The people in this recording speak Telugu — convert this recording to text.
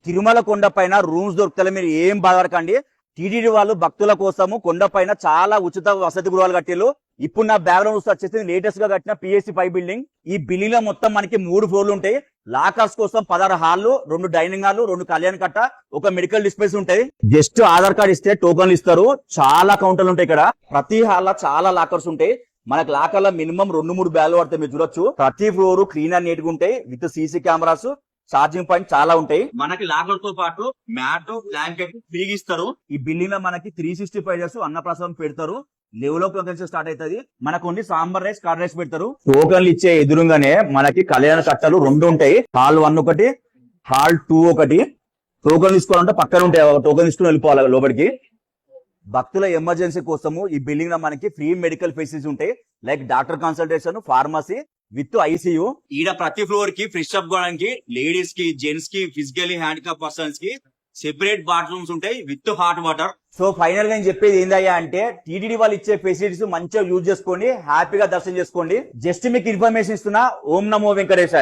తిరుమల కొండ పైన రూమ్స్ దొరుకుతాయి, మీరు ఏం బాధపడకండి. టీటీడీ వాళ్ళు భక్తుల కోసము కొండ పైన చాలా ఉచిత వసతి గృహాలు కట్టిల్లు. ఇప్పుడు నా బ్యాక్గ్రౌండ్ వచ్చేసి లేటెస్ట్ గా కట్టిన PSC 5 బిల్డింగ్. ఈ బిల్డింగ్ లో మొత్తం మనకి 3 ఫ్లోర్లు ఉంటాయి. లాకర్స్ కోసం 16 హాళ్లు, 2 డైనింగ్ హాళ్లు, 2 కళ్యాణ కట్ట, ఒక మెడికల్ డిస్పెన్స్ ఉంటాయి. జస్ట్ ఆధార్ కార్డ్ ఇస్తే టోకన్లు ఇస్తారు. చాలా కౌంటర్లు ఉంటాయి ఇక్కడ. ప్రతి హాల్ లో చాలా లాకర్స్ ఉంటాయి. మనకి లాకర్ లో మినిమం 2-3 బ్యాగులు పడతాయి, మీరు చూడొచ్చు. ప్రతి ఫ్లోర్ క్లీన్ అండ్ నీట్ గా ఉంటాయి. With CC cameras, charging point చాలా ఉంటాయి. మనకి లాకర్ తో పాటు మ్యాట్, బ్లాంకెట్ ఫ్రీగా ఇస్తారు. ఈ బిల్డింగ్ లో మనకి 365 డేస్ అన్నప్రసాదం పెడతారు. లెవెల్ ఆఫ్ స్టార్ట్ అవుతుంది. మనకు only sambar rice, curd rice పెడతారు. టోకన్లు ఇచ్చే ఎదురుగానే మనకి కళ్యాణ కట్టలు 2 ఉంటాయి. హాల్ 1 ఒకటి, హాల్ 2 ఒకటి. టోకన్ తీసుకోవాలంటే పక్కన ఉంటాయి, టోకన్ తీసుకుని వెళ్ళిపోవాలి లోపలికి. భక్తుల ఎమర్జెన్సీ కోసము ఈ బిల్డింగ్ లో మనకి ఫ్రీ మెడికల్ ఫెసిలిటీస్ ఉంటాయి. Like doctor consultation, pharmacy with ICU. ఈడ ప్రతి ఫ్లోర్ కి ఫ్రెష్ అప్ కావడానికి లేడీస్ కి, జెంట్స్ కి, ఫిజికల్లీ హ్యాండిక్యాప్ పర్సన్స్ కి సెపరేట్ బాత్రూమ్స్ ఉంటాయి with hot water. So final గా నేను చెప్పేది ఏందయ్యా అంటే, టీటీడీ వాళ్ళు ఇచ్చే ఫెసిలిటీస్ మంచిగా యూజ్ చేసుకోండి, హ్యాపీగా దర్శనం చేసుకోండి. జస్ట్ మీకు ఇన్ఫర్మేషన్ ఇస్తున్నా. ఓం నమో వెంకటేశాయ.